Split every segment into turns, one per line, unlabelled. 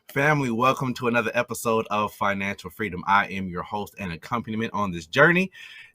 Family, welcome to another episode of Financial Freedom. I am your host and accompaniment on this journey,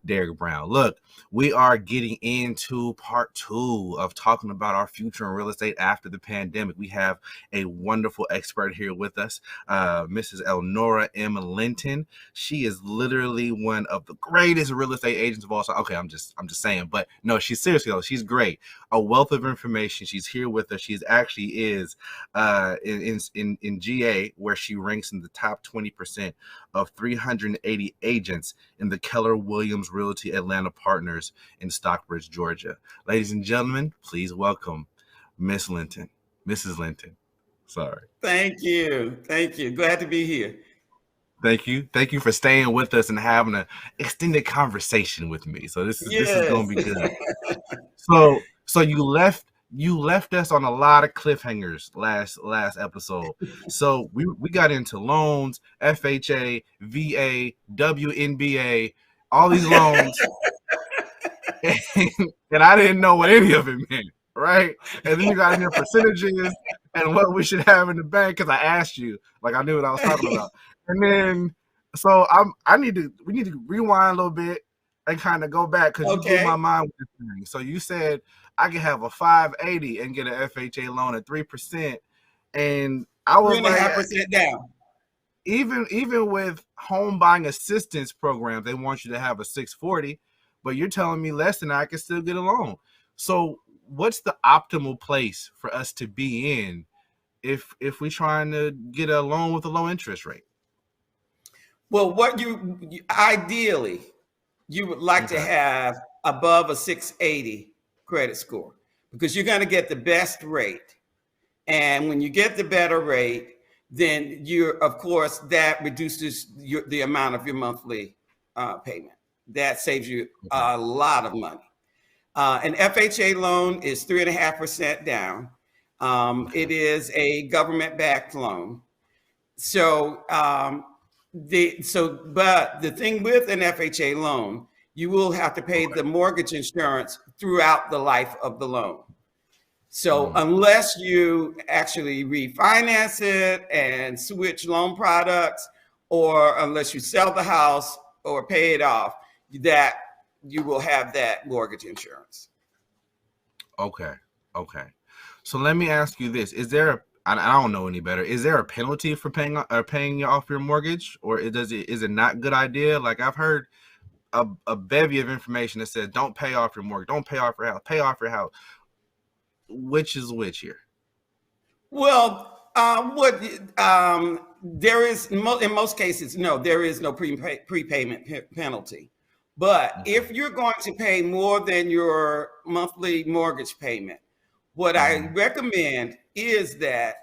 Derek Brown. Look, we are getting into part 2 of talking about our future in real estate after the pandemic. We have a wonderful expert here with us, Mrs. Elnora M. Linton. She is literally one of the greatest real estate agents of all time. Okay, I'm just saying, but no, she's seriously though. She's great. A wealth of information. She's here with us. She's actually is in GA, where she ranks in the top 20% of 380 agents in the Keller Williams Realty Atlanta Partners in Stockbridge, Georgia. Ladies and gentlemen, please welcome Miss Linton, Mrs. Linton. Sorry.
Thank you. Glad to be here.
Thank you for staying with us and having an extended conversation with me. So this is going to be good. So you left us on a lot of cliffhangers last episode. So we got into loans, FHA, VA, WNBA, all these loans, and I didn't know what any of it meant, right? And then you got into percentages and what we should have in the bank because I asked you, like I knew what I was talking about. And then so we need to rewind a little bit and kind of go back because you blew my mind with this thing. So you said I can have a 580 and get an FHA loan at 3%, and I was
3.5% down.
Even with home buying assistance programs, they want you to have a 640, but you're telling me less than I can still get a loan. So what's the optimal place for us to be in if we're trying to get a loan with a low interest rate?
Well, what you ideally you would like to have above a 680 credit score, because you're going to get the best rate. And when you get the better rate, then of course, that reduces the amount of your monthly payment. That saves you a lot of money. An FHA loan is 3.5% down. It is a government-backed loan. But the thing with an FHA loan, you will have to pay the mortgage insurance throughout the life of the loan. So unless you actually refinance it and switch loan products, or unless you sell the house or pay it off, that you will have that mortgage insurance.
Okay. So let me ask you this: I don't know any better. Is there a penalty for paying off your mortgage, or is it not a good idea? Like I've heard a bevy of information that says don't pay off your mortgage, don't pay off your house, pay off your house. Which is which here?
Well, there is in most cases, no, there is no prepayment penalty. But if you're going to pay more than your monthly mortgage payment, what I recommend is that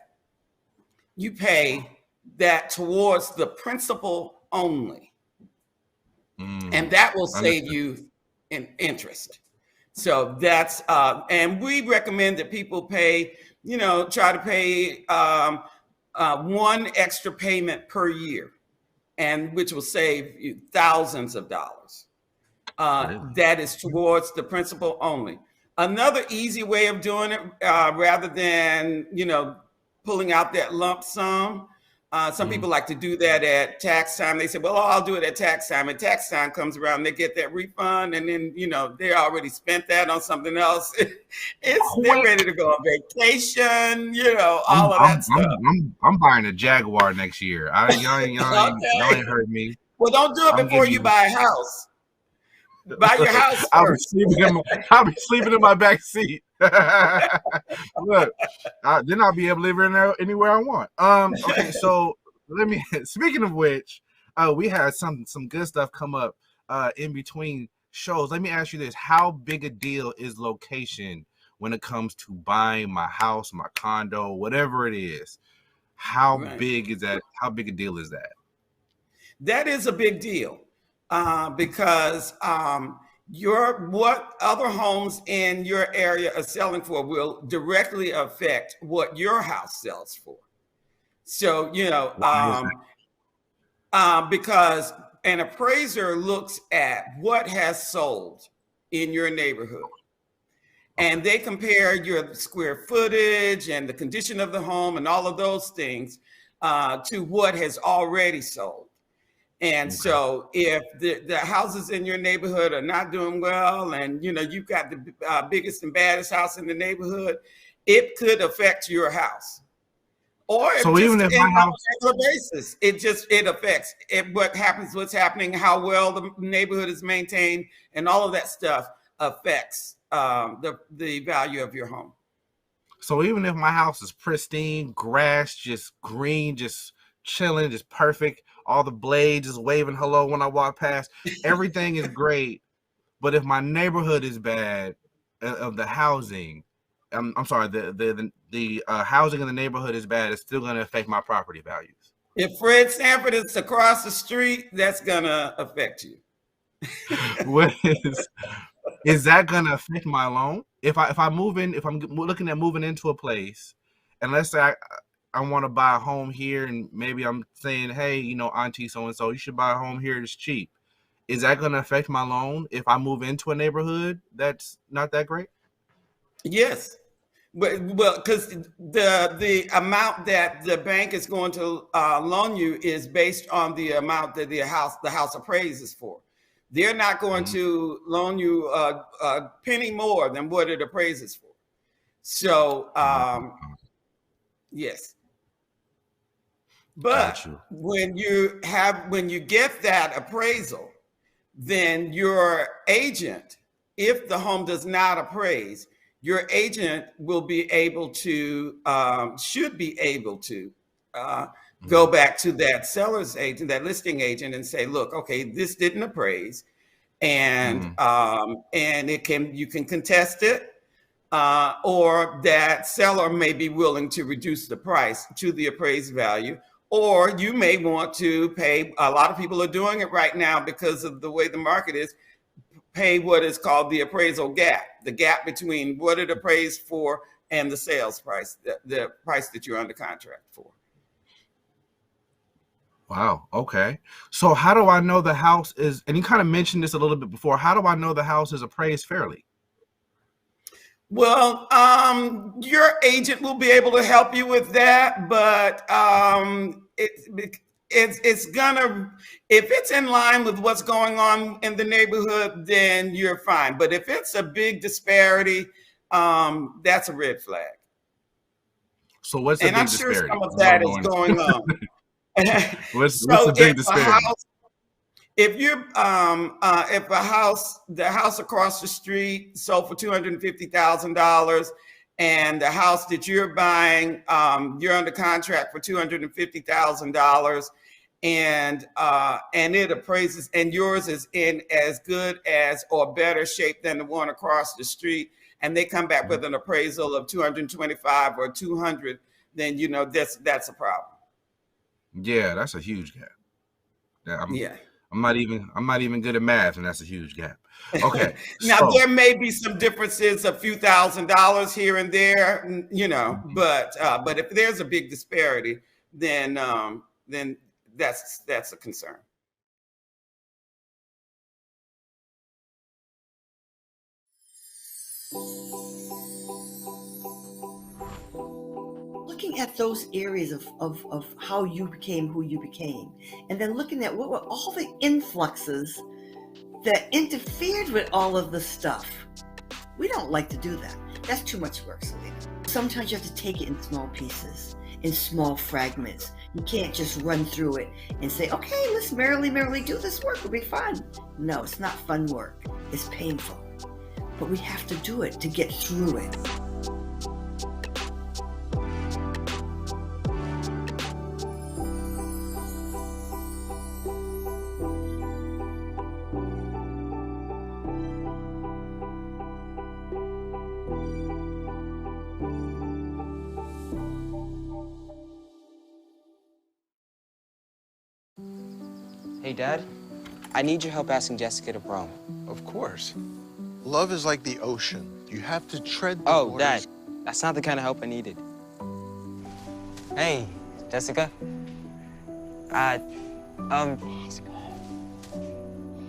you pay that towards the principal only. And that will save you in interest. So that's, and we recommend that people pay, try to pay one extra payment per year, and which will save you thousands of dollars. That is towards the principal only. Another easy way of doing it, rather than, pulling out that lump sum, some people like to do that at tax time. They say, well, I'll do it at tax time. And tax time comes around, they get that refund, and then, they already spent that on something else. They're ready to go on vacation, all of that stuff.
I'm buying a Jaguar next year. Y'all ain't heard me.
Well, don't do it before you buy a house. Buy your house first.
I'll be sleeping in my back seat. Look, then I'll be able to live anywhere I want. Okay, so speaking of which, we had some good stuff come up in between shows. Let me ask you this: how big a deal is location when it comes to buying my house, my condo, whatever it is? How big is that? How big a deal is that?
That is a big deal. Because what other homes in your area are selling for will directly affect what your house sells for. So, because an appraiser looks at what has sold in your neighborhood, and they compare your square footage and the condition of the home and all of those things to what has already sold. And so if the houses in your neighborhood are not doing well, and you've got the biggest and baddest house in the neighborhood, it could affect your house. Or
so even if my house,
on a regular basis, it affects it, what's happening, how well the neighborhood is maintained, and all of that stuff affects the value of your home.
So even if my house is pristine, grass just green, just chilling, just perfect, all the blades just waving hello when I walk past, everything is great. But if my neighborhood is bad, of the housing, I'm sorry, the housing in the neighborhood is bad, it's still going to affect my property values.
If Fred Sanford is across the street, that's going to affect you.
Is that going to affect my loan? If I'm looking at moving into a place, and let's say I want to buy a home here, and maybe I'm saying, hey, auntie so-and-so, you should buy a home here, it's cheap. Is that going to affect my loan if I move into a neighborhood that's not that great?
Yes. Well, because the amount that the bank is going to loan you is based on the amount that the house appraises for. They're not going to loan you a penny more than what it appraises for. So, yes. But when you get that appraisal, then your agent, if the home does not appraise, your agent will be able to, should be able to go back to that seller's agent, that listing agent, and say, look, okay, this didn't appraise, and you can contest it, or that seller may be willing to reduce the price to the appraised value, or you may want to pay. A lot of people are doing it right now because of the way the market is. Pay what is called the appraisal gap, the gap between what it appraised for and the sales price, the price that you're under contract for.
Wow. Okay. So how do I know the house is, and you kind of mentioned this a little bit before, how do I know the house is appraised fairly?
Well, your agent will be able to help you with that, but it's gonna, if it's in line with what's going on in the neighborhood, then you're fine. But if it's a big disparity, that's a red flag.
So what's the big disparity?
And I'm sure some of that is going on.
what's the big disparity?
If the house across the street sold for $250,000, and the house that you're buying, you're under contract for $250,000, and it appraises, and yours is in as good as or better shape than the one across the street, and they come back with an appraisal of 225 or 200, then that's a problem.
Yeah, that's a huge gap. I'm not even good at math, and that's a huge gap. Okay.
Now there may be some differences, a few $1,000s here and there, but if there's a big disparity, then that's a concern.
Looking at those areas of how you became who you became, and then looking at what were all the influxes that interfered with all of the stuff. We don't like to do that. That's too much work, Selena. Sometimes you have to take it in small pieces, in small fragments. You can't just run through it and say, okay, let's merrily do this work. It'll be fun. No, it's not fun work. It's painful. But we have to do it to get through it.
Hey, Dad, I need your help asking Jessica to prom.
Of course. Love is like the ocean. You have to tread the waters.
Dad, that's not the kind of help I needed. Hey, Jessica.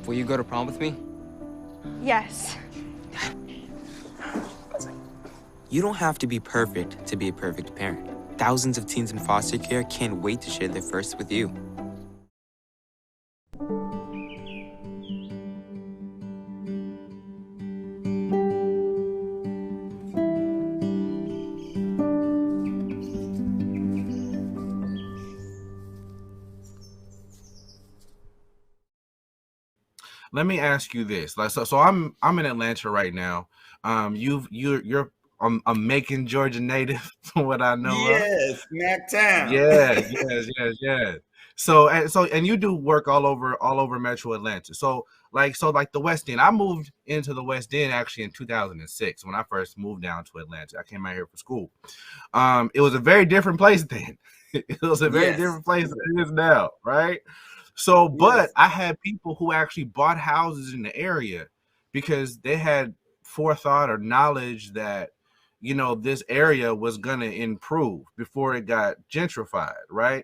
Will you go to prom with me?
Yes.
You don't have to be perfect to be a perfect parent.
Thousands of teens in foster care can't wait to share their first with you.
Let me ask you this. Like, so I'm in Atlanta right now. You're a Macon, Georgia native, from what I know of.
Yes, Mactown.
Yes. So you do work all over Metro Atlanta. So like the West End. I moved into the West End actually in 2006 when I first moved down to Atlanta. I came out here for school. It was a very different place then. It was a very different place than it is now, right? So, but I had people who actually bought houses in the area because they had forethought or knowledge that, this area was going to improve before it got gentrified, right?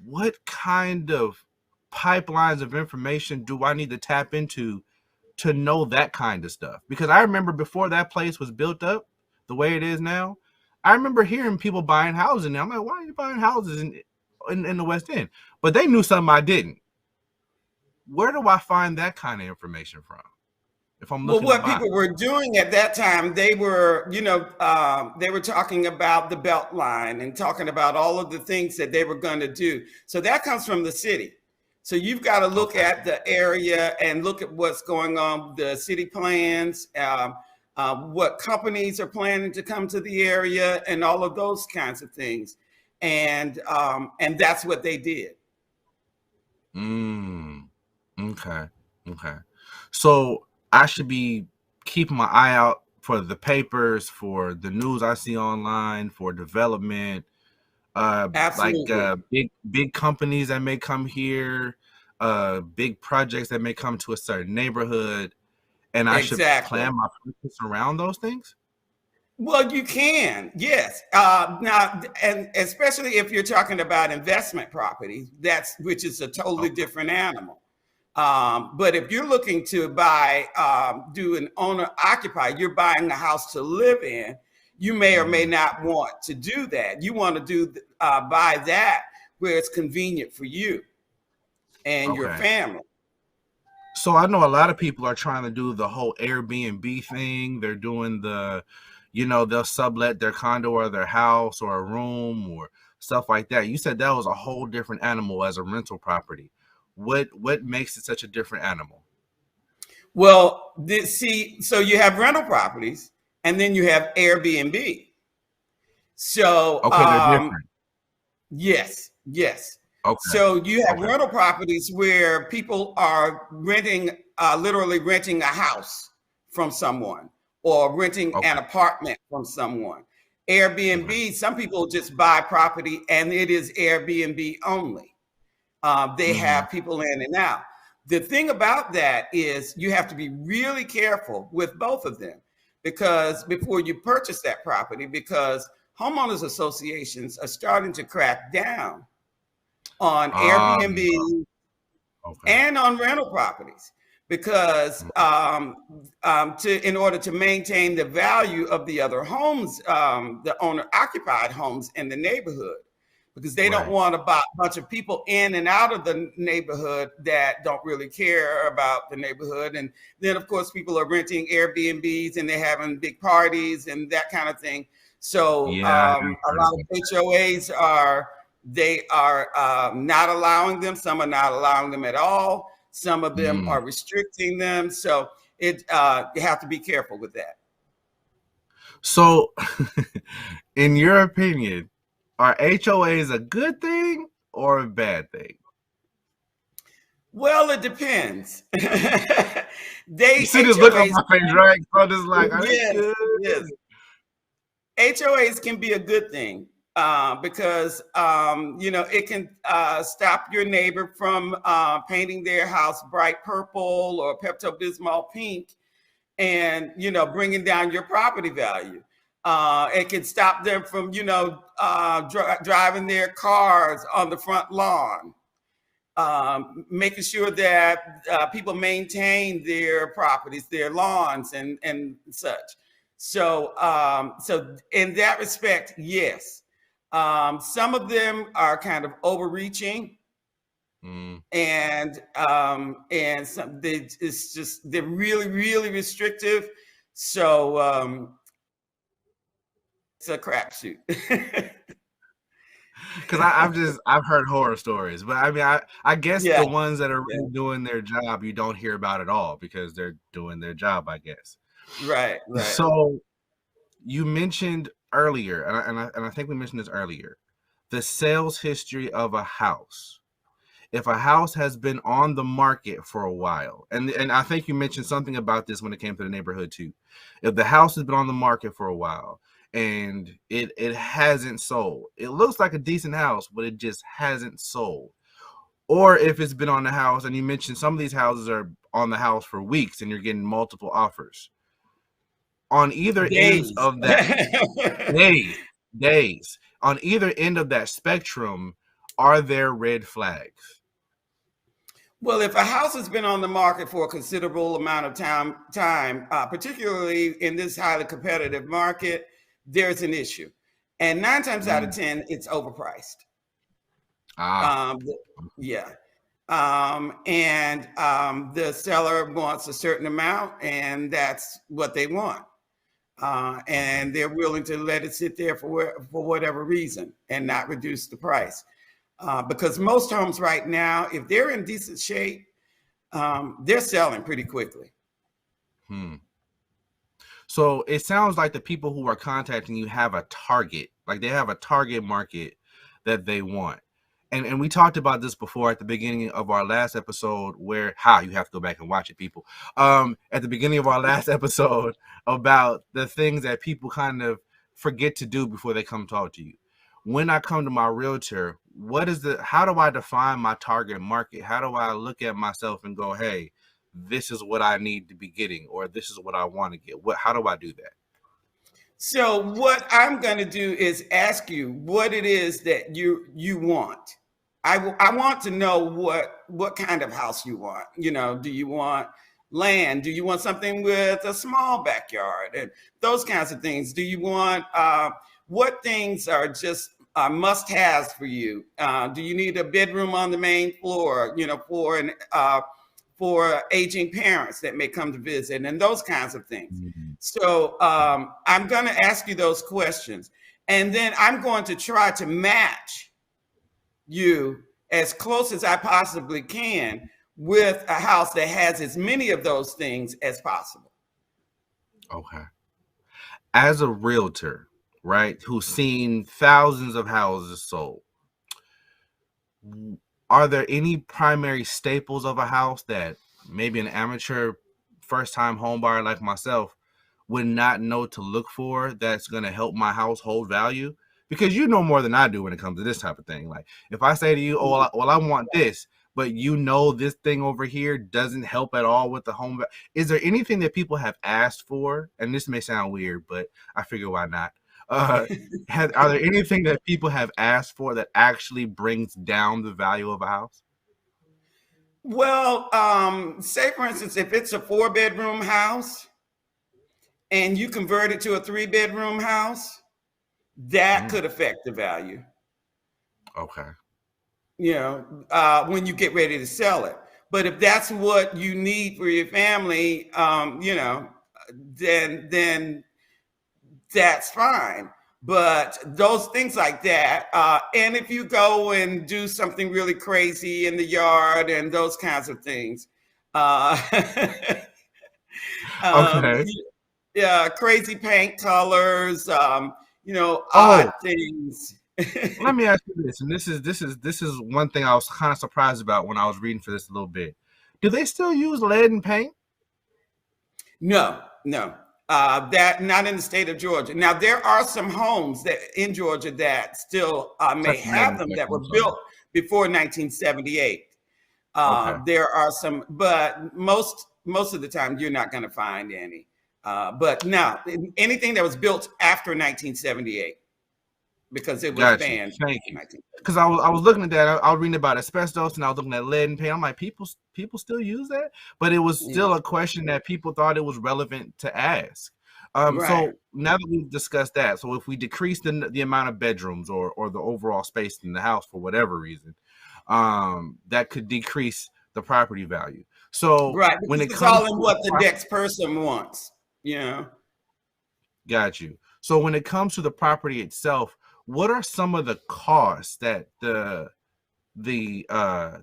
What kind of pipelines of information do I need to tap into to know that kind of stuff? Because I remember before that place was built up the way it is now, I remember hearing people buying houses and I'm like, why are you buying houses in the West End? But they knew something I didn't. Where do I find that kind of information from? If I'm looking,
what people were doing at that time, they were, they were talking about the Beltline and talking about all of the things that they were going to do. So that comes from the city. So you've got to look at the area and look at what's going on, the city plans, what companies are planning to come to the area, and all of those kinds of things. And that's what they did.
Okay. So I should be keeping my eye out for the papers, for the news I see online, for development,
Absolutely.
like big companies that may come here, big projects that may come to a certain neighborhood, and I should plan my purchase around those things.
Well, you can, yes. Now, and especially if you're talking about investment property, which is a totally different animal. But if you're looking to buy, do an owner occupied, you're buying a house to live in, you may or may not want to do that. You want to buy that where it's convenient for you and your family.
So I know a lot of people are trying to do the whole Airbnb thing. They're doing they'll sublet their condo or their house or a room or stuff like that. You said that was a whole different animal as a rental property. What makes it such a different animal?
Well, so you have rental properties and then you have Airbnb. So
they're different.
Yes.
Okay.
So you have rental properties where people are literally renting a house from someone or renting an apartment from someone. Airbnb, some people just buy property and it is Airbnb only. They have people in and out. The thing about that is you have to be really careful with both of them because before you purchase that property, because homeowners associations are starting to crack down on Airbnb and on rental properties because in order to maintain the value of the other homes, the owner occupied homes in the neighborhood, because they don't want a bunch of people in and out of the neighborhood that don't really care about the neighborhood. And then of course people are renting Airbnbs and they're having big parties and that kind of thing. So a lot of HOAs are not allowing them. Some are not allowing them at all. Some of them are restricting them. So you have to be careful with that.
So in your opinion, are HOAs a good thing or a bad thing?
Well, it depends.
You see this look on my face, right? So just like,
yes. HOAs can be a good thing because it can stop your neighbor from painting their house bright purple or Pepto-Bismol pink, and bringing down your property value. It can stop them from driving their cars on the front lawn. Making sure that people maintain their properties, their lawns and such. So in that respect, yes. Some of them are kind of overreaching, and some it's just they're really, really restrictive. So it's a crapshoot.
Because I've heard horror stories, but I mean I guess the ones that are really doing their job you don't hear about at all because they're doing their job, I guess.
Right.
So you mentioned earlier, and I think we mentioned this earlier, the sales history of a house. If a house has been on the market for a while, and I think you mentioned something about this when it came to the neighborhood too. If the house has been on the market for a while and it hasn't sold, it looks like a decent house, but it just hasn't sold. Or if it's been on the house, and you mentioned some of these houses are on the house for weeks and you're getting multiple offers. On either end of that days, on either end of that spectrum, are there red flags?
Well, if a house has been on the market for a considerable amount of time, particularly in this highly competitive market, there's an issue. And 9 times out of 10, it's overpriced. The seller wants a certain amount, and that's what they want. And they're willing to let it sit there for whatever reason and not reduce the price. Because most homes right now, if they're in decent shape, they're selling pretty quickly.
So it sounds like the people who are contacting you have a target, like they have a target market that they want. And we talked about this before at the beginning of our last episode you have to go back and watch it, people. At the beginning of our last episode about the things that people kind of forget to do before they come talk to you. When I come to my realtor, how do I define my target market? How do I look at myself and go, hey, this is what I need to be getting, or this is what I want to get? How do I do that?
So what I'm going to do is ask you what it is that you want. I want to know what kind of house you want. Do you want land? Do you want something with a small backyard and those kinds of things? Do you want what things are just must-haves for you? Do you need a bedroom on the main floor? For aging parents that may come to visit and those kinds of things. So I'm going to ask you those questions, and then I'm going to try to match you as close as I possibly can with a house that has as many of those things as possible.
Okay. As a realtor, right, who's seen thousands of houses sold, are there any primary staples of a house that maybe an amateur first-time home buyer like myself would not know to look for that's going to help my household value? Because you know more than I do when it comes to this type of thing. Like if I say to you, I want this, but this thing over here doesn't help at all with the home. Is there anything that people have asked for? And this may sound weird, but I figure why not? Are there anything that people have asked for that actually brings down the value of a house?
Well, say for instance, if it's a 4-bedroom house and you convert it to a 3-bedroom house, that could affect the value. Okay. When you get ready to sell it. But if that's what you need for your family, then that's fine. But those things like that, and if you go and do something really crazy in the yard and those kinds of things, crazy paint colors, odd things.
Let me ask you this, and this is one thing I was kind of surprised about when I was reading for this a little bit. Do they still use lead in paint?
No. That not in the state of Georgia. Now there are some homes that in Georgia that still may have them that were built before 1978. There are some, but most of the time you're not going to find any. But now anything that was built after 1978, because it was banned.
Thank you. Because I was looking at that. I was reading about asbestos, and I was looking at lead and paint. I'm like, people still use that, but it was still a question that people thought it was relevant to ask.
Right.
So now that we've discussed that, so if we decrease the amount of bedrooms or the overall space in the house for whatever reason, that could decrease the property value. So
Right.
when
Because
it
it's
comes
all in
to
what the next person wants. You know.
got you. So when it comes to the property itself, what are some of the costs that the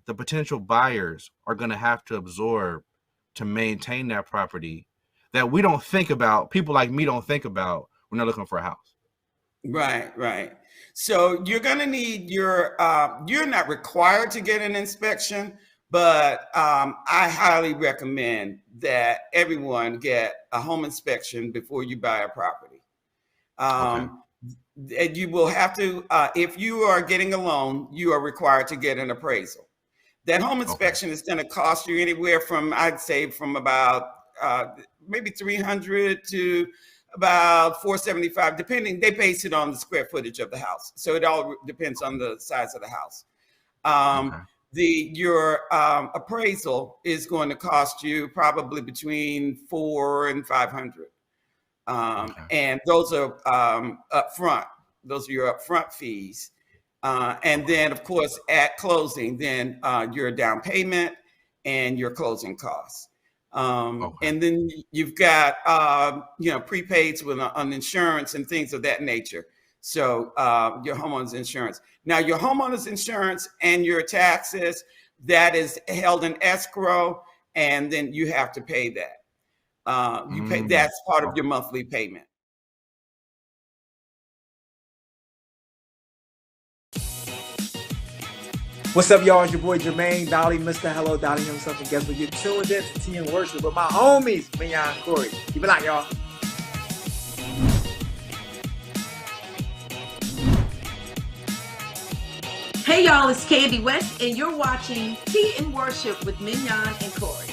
potential buyers are going to have to absorb to maintain that property that we don't think about, people like me don't think about when they're looking for a house?
Right, right. So you're going to need you're not required to get an inspection, but I highly recommend that everyone get a home inspection before you buy a property.
Okay.
And you will have to, if you are getting a loan, you are required to get an appraisal. That home inspection is going to cost you anywhere from, I'd say, from about maybe 300 to about 475, depending. They base it on the square footage of the house, so it all depends on the size of the house.
Okay.
Your appraisal is going to cost you probably between 400 and 500.
Okay.
And those are upfront. Those are your upfront fees. And then, of course, at closing, then your down payment and your closing costs.
Okay.
And then you've got, prepaids with on insurance and things of that nature. So your homeowner's insurance. Now, your homeowner's insurance and your taxes, that is held in escrow, and then you have to pay that. You pay, that's part of your monthly payment.
What's up, y'all? It's your boy Jermaine Dolly, Mr. Hello Dolly himself, and guess what? You're tuned in to Tea and Worship with my homies, Mignon and Corey. Keep it locked, y'all.
Hey y'all, it's Candy West, and you're watching Tea and Worship with Mignon and Corey.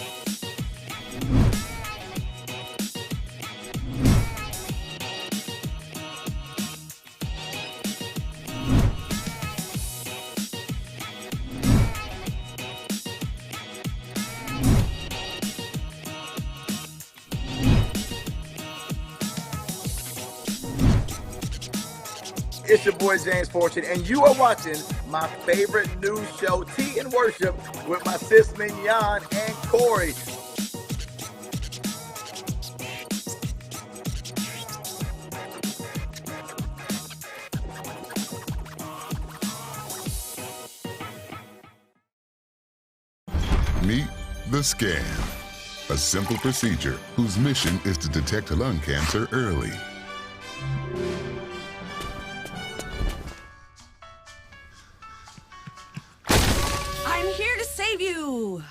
It's your boy James Fortune, and you are watching my favorite news show, Tea and Worship, with my sis Mignon and Corey.
Meet the Scan, a simple procedure whose mission is to detect lung cancer early.
I'm here to save you.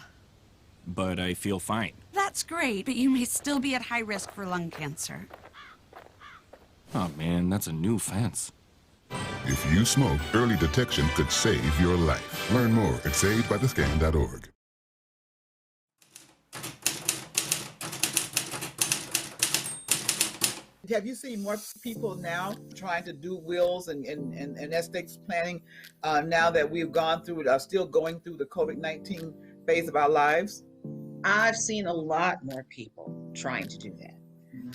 But I feel fine.
That's great, but you may still be at high risk for lung cancer.
Oh man, that's a new fence.
If you smoke, early detection could save your life. Learn more at savedbythescan.org.
Have you seen more people now trying to do wills and estate planning now that we've gone through it, still going through the COVID-19 phase of our lives?
I've seen a lot more people trying to do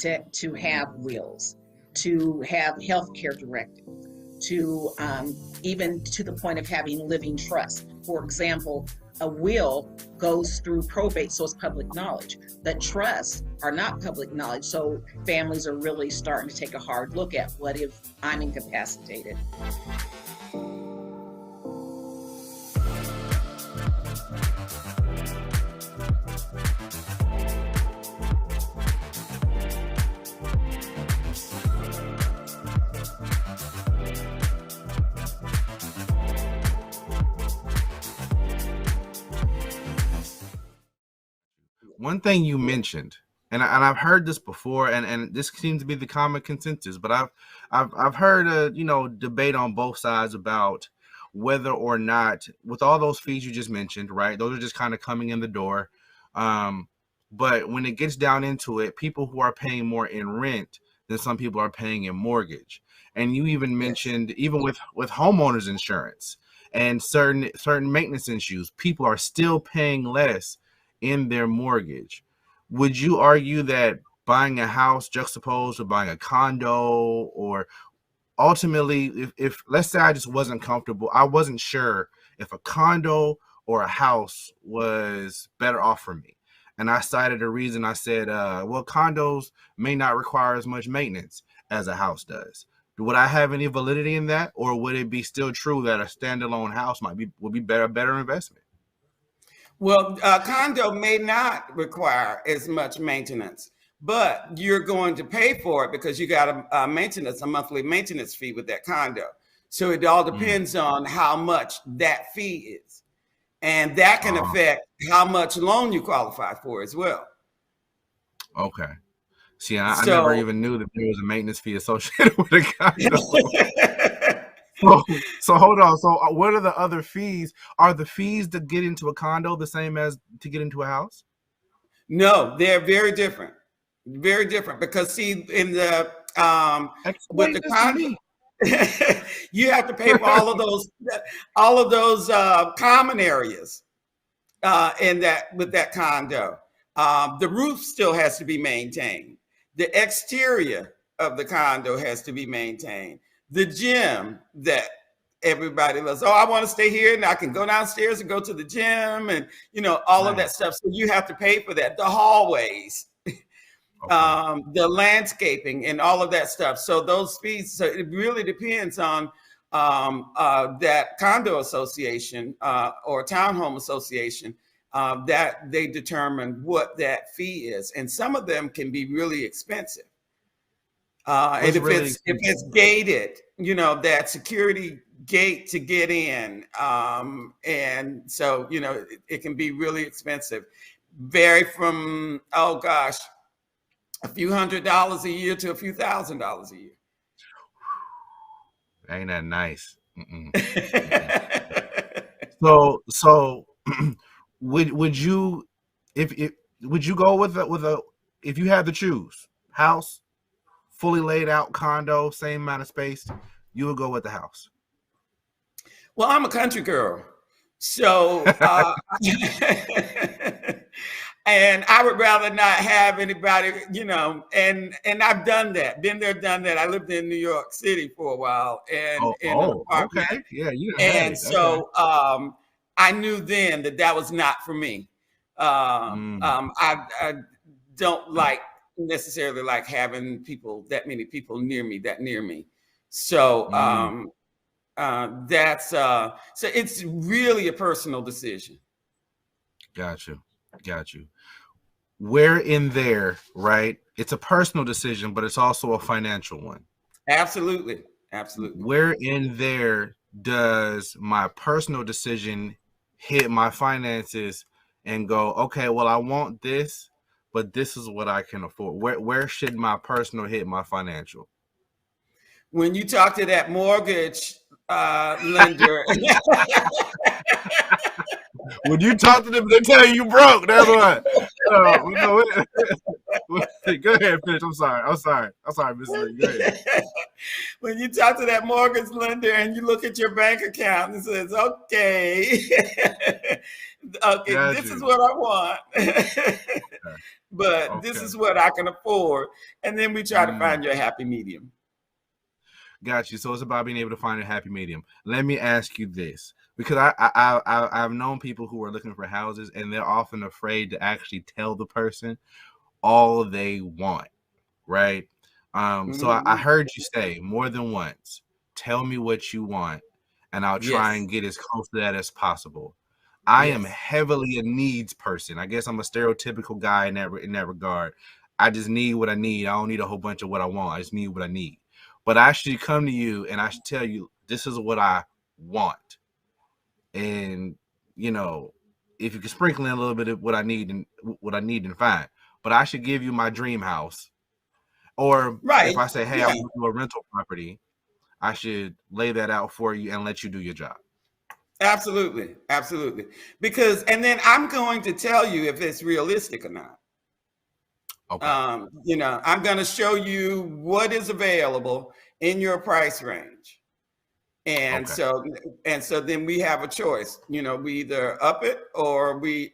that, to have wills, to have healthcare directives, to even to the point of having living trust. For example, a will goes through probate, so it's public knowledge. But trusts are not public knowledge, so families are really starting to take a hard look at what if I'm incapacitated.
One thing you mentioned, and I've heard this before, and this seems to be the common consensus, but I've heard a debate on both sides about whether or not, with all those fees you just mentioned, right? Those are just kind of coming in the door. But when it gets down into it, people who are paying more in rent than some people are paying in mortgage. And you even mentioned, even with homeowners insurance and certain maintenance issues, people are still paying less in their mortgage. Would you argue that buying a house juxtaposed with buying a condo, or ultimately, if let's say I just wasn't comfortable, I wasn't sure if a condo or a house was better off for me. And I cited a reason. I said, well, condos may not require as much maintenance as a house does. Would I have any validity in that, or would it be still true that a standalone house would be a better investment?
Well, a condo may not require as much maintenance, but you're going to pay for it because you got a monthly maintenance fee with that condo. So it all depends on how much that fee is. And that can affect how much loan you qualify for as well.
Okay. See, I never even knew that there was a maintenance fee associated with a condo. So hold on. So what are the other fees? Are the fees to get into a condo the same as to get into a house?
No, they're very different. Very different, because see, in the with the condo, you have to pay for all of those common areas in that with that condo. The roof still has to be maintained. The exterior of the condo has to be maintained. The gym that everybody loves. Oh, I want to stay here and I can go downstairs and go to the gym, and all of that stuff. So you have to pay for that. The hallways. The landscaping and all of that stuff. So those fees, so it really depends on that condo association or townhome association that they determine what that fee is. And some of them can be really expensive. And if it's gated, that security gate to get in. And so, it can be really expensive. Vary from, a few $100s a year to a few $1,000s a year.
Ain't that nice? So would you go with a if you had to choose house, fully laid out condo, same amount of space, you would go with the house?
Well, I'm a country girl, so and I would rather not have anybody, and I've done that, been there, done that. I lived in New York City for a while, and
okay, yeah,
so I knew then that was not for me. I don't necessarily like having that many people near me. So that's so it's really a personal decision.
Got you. Where in there, right? It's a personal decision, but it's also a financial one.
Absolutely.
Where in there does my personal decision hit my finances and go, okay, well, I want this, but this is what I can afford? Where should my personal hit my financial?
When you talk to that mortgage lender.
When you talk to them, they tell you broke. That's what. Go ahead, finish. I'm sorry, Miss Lee. Go ahead.
When you talk to that mortgage lender and you look at your bank account and it says, okay, this is what I want, but this is what I can afford. And then we try to find you a happy medium.
Got you. So it's about being able to find a happy medium. Let me ask you this, because I've known people who are looking for houses and they're often afraid to actually tell the person all they want, right? So I heard you say more than once, tell me what you want and I'll try and get as close to that as possible. I am heavily a needs person. I guess I'm a stereotypical guy in that regard. I just need what I need. I don't need a whole bunch of what I want. I just need what I need. But I should come to you and I should tell you, this is what I want. And, if you can sprinkle in a little bit of what I need and fine. But I should give you my dream house. Or if I say, hey, I want to do a rental property, I should lay that out for you and let you do your job.
Absolutely. Because, and then I'm going to tell you if it's realistic or not. Okay. I'm going to show you what is available in your price range. And so then we have a choice, we either up it or we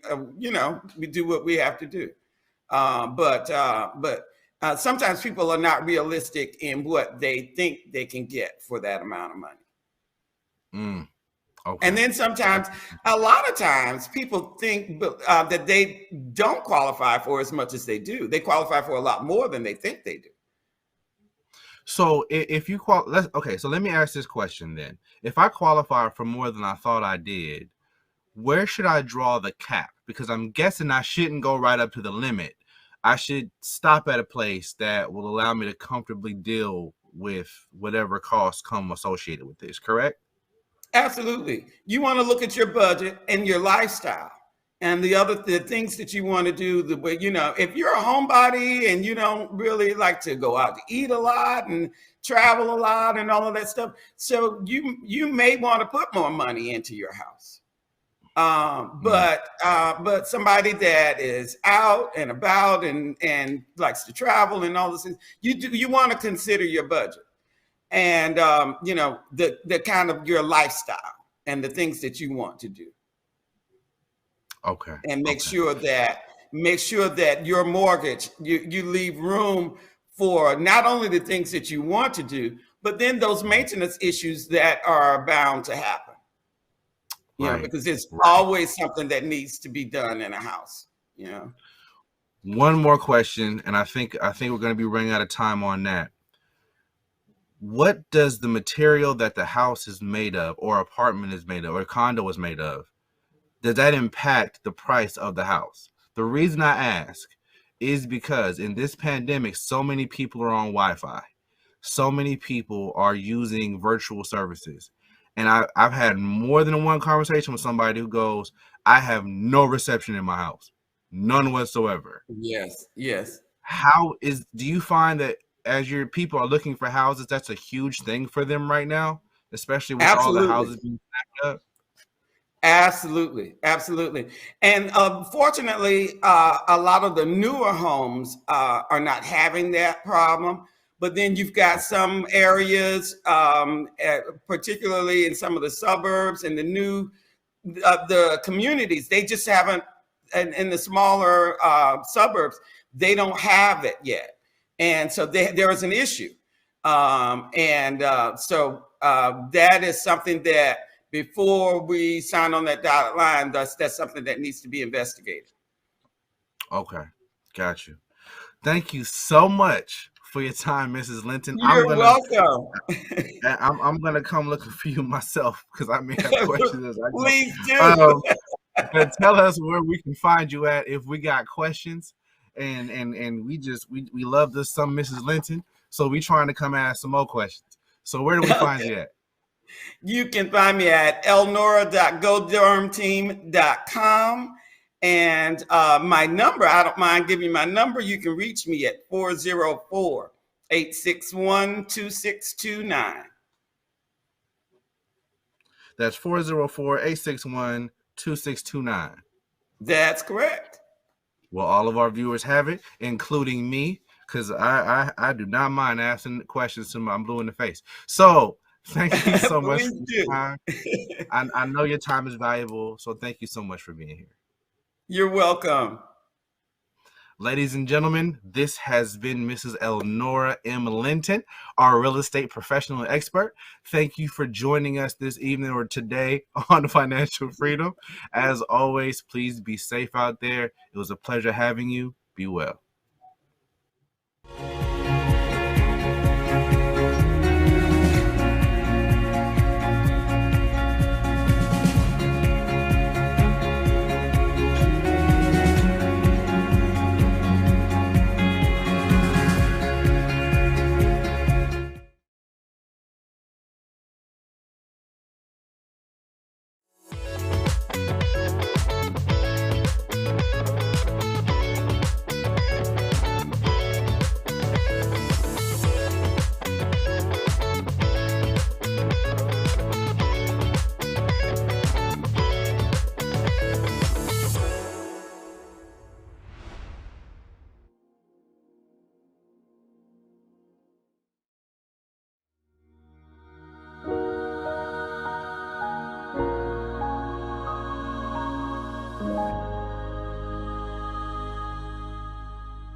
do what we have to do. But Sometimes people are not realistic in what they think they can get for that amount of money.
Okay.
And then sometimes, a lot of times, people think that they don't qualify for as much as they do. They qualify for a lot more than they think they do.
So if you so let me ask this question then. If I qualify for more than I thought I did, where should I draw the cap? Because I'm guessing I shouldn't go right up to the limit. I should stop at a place that will allow me to comfortably deal with whatever costs come associated with this, correct?
Absolutely. You want to look at your budget and your lifestyle and the things that you want to do. The way, if you're a homebody and you don't really like to go out to eat a lot and travel a lot and all of that stuff, so you may want to put more money into your house. But somebody that is out and about and likes to travel and all those things, you want to consider your budget and the kind of your lifestyle and the things that you want to do.
Okay.
And make sure that your mortgage, you leave room for not only the things that you want to do, but then those maintenance issues that are bound to happen. Because there's always something that needs to be done in a house.
One more question, and I think we're going to be running out of time on that. What does the material that the house is made of, or apartment is made of, or condo is made of, does that impact the price of the house? The reason I ask is because in this pandemic, so many people are on Wi-Fi. So many people are using virtual services. And I've had more than one conversation with somebody who goes, I have no reception in my house. None whatsoever.
Yes.
Do you find that as your people are looking for houses, that's a huge thing for them right now, especially with all the houses being stacked up?
Absolutely. And fortunately, a lot of the newer homes are not having that problem. But then you've got some areas, particularly in some of the suburbs and the communities, they just haven't, in the smaller suburbs, they don't have it yet. And so there is an issue. So that is something that before we sign on that dotted line, that's something that needs to be investigated.
Okay, got you. Thank you so much for your time, Mrs. Linton.
You're welcome.
I'm gonna come looking for you myself because I may have questions as I go.
Please do.
But tell us where we can find you at if we got questions, and we love this some Mrs. Linton, so we trying to come ask some more questions. So where do we find you at?
You can find me at elnora.godormteam.com. And my number, I don't mind giving you my number. You can reach me at 404-861-2629.
That's 404-861-2629.
That's correct.
Well, all of our viewers have it, including me, because I do not mind asking questions to my blue in the face. So thank you so much for your time. I know your time is valuable, so thank you so much for being here.
You're welcome.
Ladies and gentlemen, this has been Mrs. Elnora M. Linton, our real estate professional and expert. Thank you for joining us this evening or today on Financial Freedom. As always, please be safe out there. It was a pleasure having you. Be well.